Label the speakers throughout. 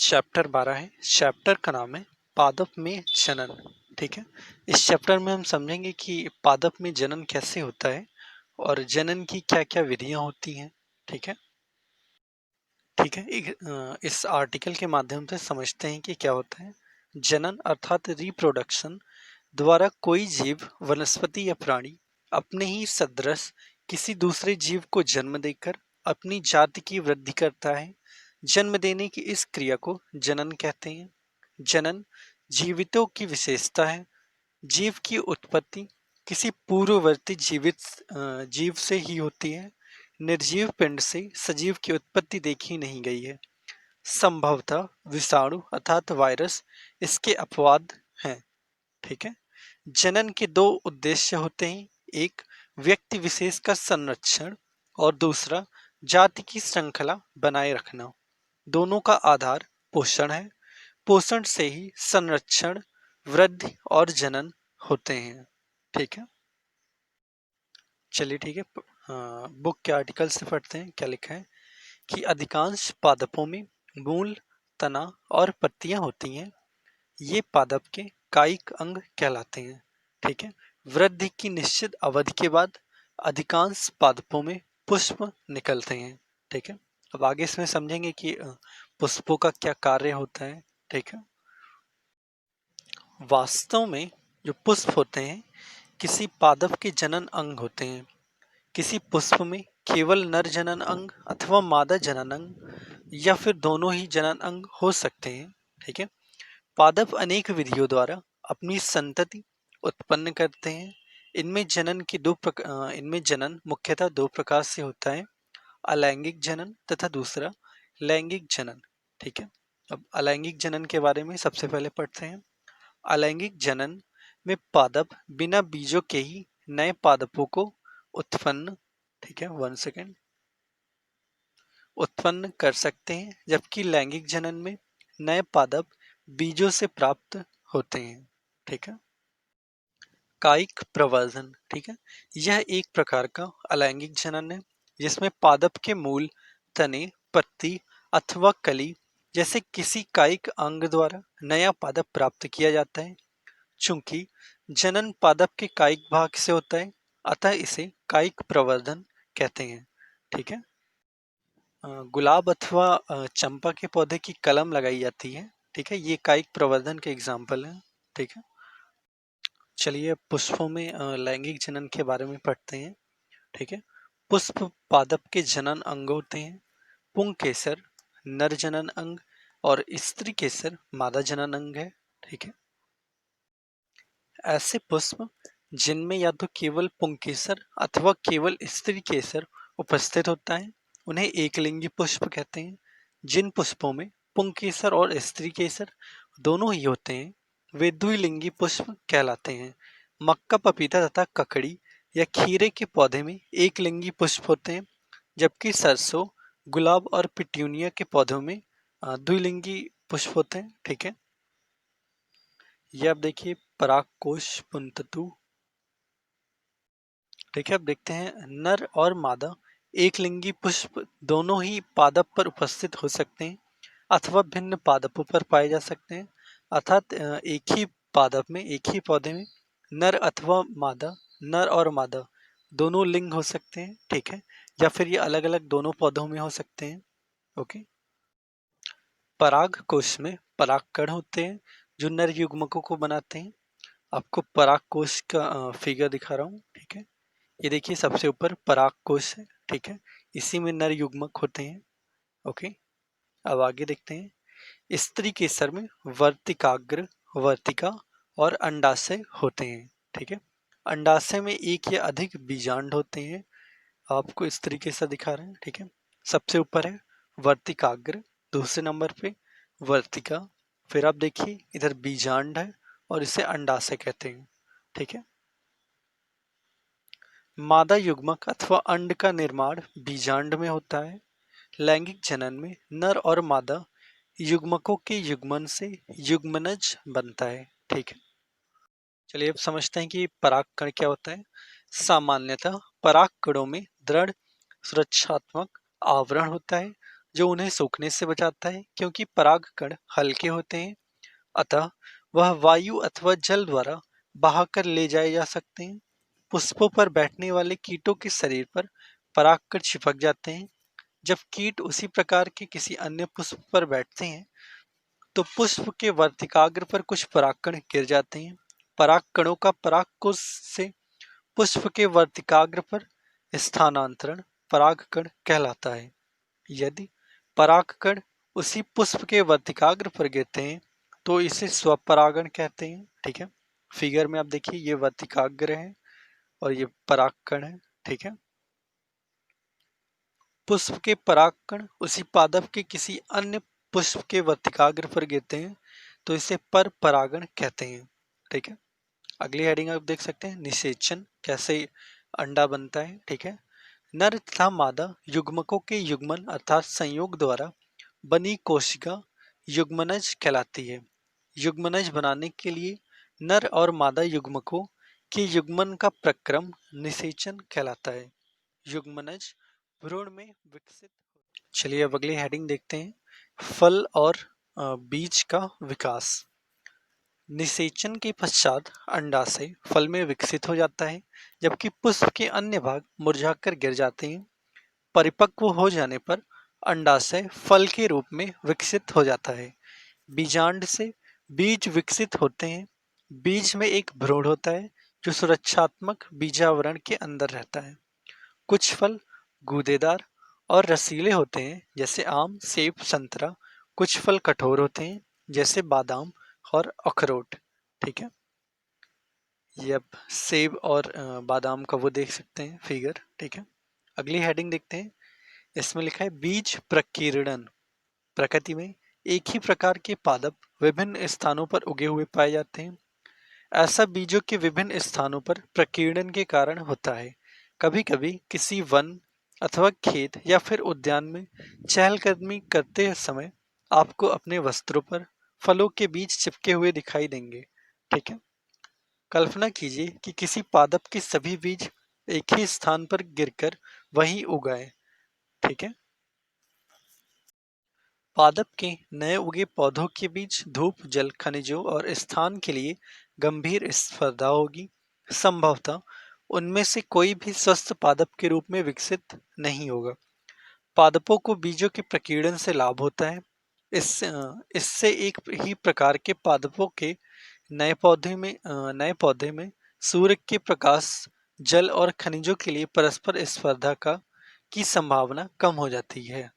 Speaker 1: Chapter 12 है। Chapter का नाम है पादप में जनन। ठीक है, इस चैप्टर में हम समझेंगे कि पादप में जनन कैसे होता है और जनन की क्या क्या विधियां होती हैं। ठीक है, ठीक है। इस आर्टिकल के माध्यम से समझते हैं कि क्या होता है जनन, अर्थात रिप्रोडक्शन द्वारा कोई जीव, वनस्पति या प्राणी अपने ही सदृश किसी दूसरे जीव को जन्म देकर अपनी जाति की वृद्धि करता है। जन्म देने की इस क्रिया को जनन कहते हैं। जनन जीवितों की विशेषता है। जीव की उत्पत्ति किसी पूर्ववर्ती जीव से ही होती है। निर्जीव पिंड से सजीव की उत्पत्ति देखी नहीं गई है। संभवतः विषाणु अर्थात वायरस इसके अपवाद हैं। ठीक है, जनन के दो उद्देश्य होते हैं, एक व्यक्ति विशेष का संरक्षण और दूसरा जाति की श्रृंखला बनाए रखना। दोनों का आधार पोषण है। पोषण से ही संरक्षण, वृद्धि और जनन होते हैं। ठीक है, चलिए ठीक है। बुक के आर्टिकल से पढ़ते हैं क्या लिखा है कि अधिकांश पादपों में मूल, तना और पत्तियां होती हैं। ये पादप के कायिक अंग कहलाते हैं। ठीक है, वृद्धि की निश्चित अवधि के बाद अधिकांश पादपों में पुष्प निकलते हैं। ठीक है, अब आगे इसमें समझेंगे कि पुष्पों का क्या कार्य होता है। ठीक है, वास्तव में जो पुष्प होते हैं किसी पादप के जनन अंग होते हैं। किसी पुष्प में केवल नर जनन अंग अथवा मादा जनन अंग या फिर दोनों ही जनन अंग हो सकते हैं। ठीक है, पादप अनेक विधियों द्वारा अपनी संतति उत्पन्न करते हैं। इनमें जनन मुख्यतः दो प्रकार से होता है, अलैंगिक जनन तथा दूसरा लैंगिक जनन। ठीक है, अब अलैंगिक जनन के बारे में सबसे पहले पढ़ते हैं। अलैंगिक जनन में पादप बिना बीजों के ही नए पादपों को उत्पन्न, ठीक है, 1 सेकेंड, उत्पन्न कर सकते हैं, जबकि लैंगिक जनन में नए पादप बीजों से प्राप्त होते हैं। ठीक है, कायिक प्रवर्धन। ठीक है, यह एक प्रकार का अलैंगिक जनन है जिसमें पादप के मूल, तने, पत्ती अथवा कली जैसे किसी कायिक अंग द्वारा नया पादप प्राप्त किया जाता है। चूंकि जनन पादप के कायिक भाग से होता है, अतः इसे कायिक प्रवर्धन कहते हैं। ठीक है, गुलाब अथवा चंपा के पौधे की कलम लगाई जाती है। ठीक है, ये कायिक प्रवर्धन के एग्जाम्पल हैं। ठीक है, चलिए पुष्पों में लैंगिक जनन के बारे में पढ़ते हैं। ठीक है, पुष्प पादप के जनन अंग होते हैं। पुंकेसर नर जनन अंग और स्त्री केसर मादा जनन अंग है। ठीक है, ऐसे पुष्प जिनमें या तो केवल पुंकेसर अथवा केवल स्त्री केसर उपस्थित होता है उन्हें एकलिंगी पुष्प कहते हैं। जिन पुष्पों में पुंकेसर और स्त्री केसर दोनों ही होते हैं वे द्विलिंगी पुष्प कहलाते हैं। मक्का, पपीता तथा ककड़ी या खीरे के पौधे में एकलिंगी पुष्प होते हैं, जबकि सरसों, गुलाब और पिट्यूनिया के पौधों में द्विलिंगी पुष्प होते हैं। ठीक है, ये आप देखिए परागकोश पुंततु। ठीक है, अब देखते हैं नर और मादा एकलिंगी पुष्प दोनों ही पादप पर उपस्थित हो सकते हैं अथवा भिन्न पादपों पर पाए जा सकते हैं। अर्थात एक ही पादप में, एक ही पौधे में नर अथवा मादा, नर और मादा दोनों लिंग हो सकते हैं। ठीक है, या फिर ये अलग अलग दोनों पौधों में हो सकते हैं। ओके, पराग कोश में परागकण होते हैं जो नर युग्मकों को बनाते हैं। आपको पराग कोश का फिगर दिखा रहा हूँ। ठीक है, ये देखिए सबसे ऊपर पराग कोश है। ठीक है, इसी में नर युग्मक होते हैं। ओके, अब आगे देखते हैं स्त्री केसर में वर्तिकाग्र, वर्तिका और अंडाशय होते हैं। ठीक है, अंडाशय में एक या अधिक बीजांड होते हैं। आपको इस तरीके से दिखा रहे हैं। ठीक है, सबसे ऊपर है वर्तिकाग्र, दूसरे नंबर पे वर्तिका, फिर आप देखिए इधर बीजांड है और इसे अंडाशय कहते हैं। ठीक है, मादा युग्मक अथवा अंड का निर्माण बीजांड में होता है। लैंगिक जनन में नर और मादा युग्मकों के युग्मन से युग्मनज बनता है। ठीक है, चलिए अब समझते हैं कि परागकण क्या होता है। सामान्यतः परागकणों में दृढ़ सुरक्षात्मक आवरण होता है जो उन्हें सूखने से बचाता है, क्योंकि परागकण हल्के होते हैं, अतः वह वायु अथवा जल द्वारा बहाकर ले जाए जा सकते हैं। पुष्पों पर बैठने वाले कीटों के शरीर पर परागकण चिपक जाते हैं। जब कीट उसी प्रकार के किसी अन्य पुष्प पर बैठते हैं तो पुष्प के वर्तिकाग्र पर कुछ परागकण गिर जाते हैं। परागकणों का परागकोश से पुष्प के वर्तिकाग्र पर स्थानांतरण परागकण कहलाता है। यदि परागकण उसी पुष्प के वर्तिकाग्र पर गिरते हैं तो इसे स्वपरागण कहते हैं। ठीक है, फिगर में आप देखिए ये वर्तिकाग्र है और ये परागकण है। ठीक है, पुष्प के परागकण उसी पादप के किसी अन्य पुष्प के वर्तिकाग्र पर गिरते हैं तो इसे पर परागण कहते हैं। ठीक है, अगली हेडिंग आप देख सकते हैं, निषेचन, कैसे अंडा बनता है। ठीक है, नर तथा मादा युग्मकों के युग्मन अर्थात संयोग द्वारा बनी कोशिका युग्मनज कहलाती है। युग्मनज बनाने के लिए नर और मादा युग्मकों के युग्मन का प्रक्रम निषेचन कहलाता है। युग्मनज भ्रूण में विकसित। चलिए अब अगली हेडिंग देखते हैं, फल और बीज का विकास। निषेचन के पश्चात अंडाशय फल में विकसित हो जाता है, जबकि पुष्प के अन्य भाग मुरझाकर गिर जाते हैं। परिपक्व हो जाने पर अंडाशय फल के रूप में विकसित हो जाता है। बीजांड से बीज विकसित होते हैं। बीज में एक भ्रूण होता है जो सुरक्षात्मक बीजावरण के अंदर रहता है। कुछ फल गूदेदार और रसीले होते हैं जैसे आम, सेब, संतरा। कुछ फल कठोर होते हैं जैसे बादाम और अखरोट। ठीक है, ये अब सेब और बादाम का वो देख सकते हैं फिगर। ठीक है, अगली हेडिंग देखते हैं, इसमें लिखा है बीज प्रकीर्णन। प्रकृति में एक ही प्रकार के पादप विभिन्न स्थानों पर उगे हुए पाए जाते हैं। ऐसा बीजों के विभिन्न स्थानों पर प्रकीर्णन के कारण होता है। कभी कभी किसी वन अथवा खेत या फिर उद्यान में चहलकदमी करते समय आपको अपने वस्त्रों पर फलों के बीज चिपके हुए दिखाई देंगे। ठीक है, कल्पना कीजिए कि किसी पादप के सभी बीज एक ही स्थान पर गिरकर वहीं उगाए। ठीक है, पादप के नए उगे पौधों के बीच धूप, जल, खनिजों और स्थान के लिए गंभीर स्पर्धा होगी। संभवतः उनमें से कोई भी स्वस्थ पादप के रूप में विकसित नहीं होगा। पादपों को बीजों के प्रकीर्णन से लाभ होता है। इससे एक ही प्रकार के पादपों के नए पौधे में सूर्य के प्रकाश, जल और खनिजों के लिए परस्पर स्पर्धा का की संभावना कम हो जाती है।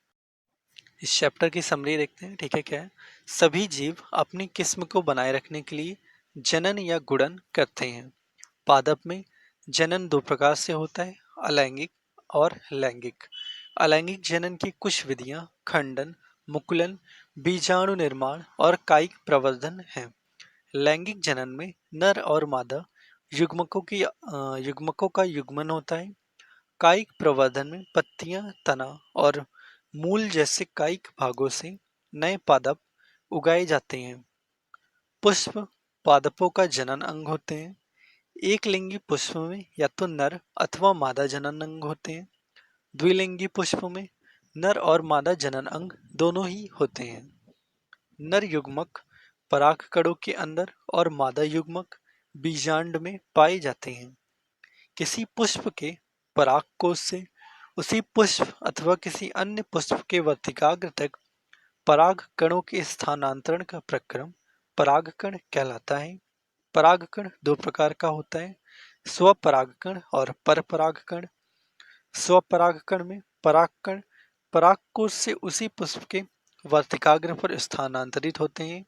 Speaker 1: इस चैप्टर की समरी देखते हैं। ठीक है, क्या है, सभी जीव अपनी किस्म को बनाए रखने के लिए जनन या गुणन करते हैं। पादप में जनन दो प्रकार से होता है, अलैंगिक और लैंगिक। अलैंगिक जनन की कुछ विधियां खंडन, मुकुलन, बीजाणु निर्माण और कायिक प्रवर्धन हैं। लैंगिक जनन में नर और मादा युग्मकों का युग्मन होता है। कायिक प्रवर्धन में पत्तियां, तना और मूल जैसे कायिक भागों से नए पादप उगाए जाते हैं। पुष्प पादपों का जनन अंग होते हैं। एक लिंगी पुष्प में या तो नर अथवा मादा जनन अंग होते हैं। द्विलिंगी पुष्प में नर और मादा जनन अंग दोनों ही होते हैं। नर युग्मक परागकणों के अंदर और मादा युग्मक बीजांड में पाए जाते हैं। किसी पुष्प के परागकोश से उसी पुष्प अथवा किसी अन्य पुष्प के वर्तिकाग्र तक परागकणों के स्थानांतरण का प्रक्रम परागकण कहलाता है। परागकण दो प्रकार का होता है, स्वपरागकण और परपरागकण। स्वपरागकण में परागकण परागकोश से उसी पुष्प के वर्तिकाग्र पर स्थानांतरित होते हैं।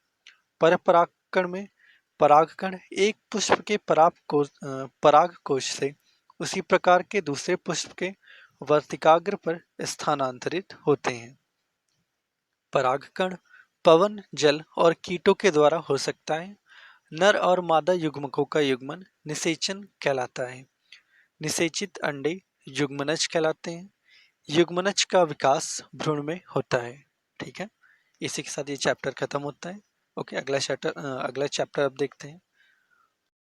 Speaker 1: परपरागकण में परागकण एक पुष्प के परागकोश से उसी प्रकार के दूसरे पुष्प के वर्तिकाग्र पर स्थानांतरित होते हैं। परागकण पवन, जल और कीटों के द्वारा हो सकता है। नर और मादा युग्मकों का युग्मन निषेचन कहलाता है। निषेचित अंडे युग्मनज कहलाते हैं। युग्मनज का विकास भ्रूण में होता है। ठीक है, इसी के साथ ये चैप्टर खत्म होता है। ओके, अगला चैप्टर अब देखते हैं।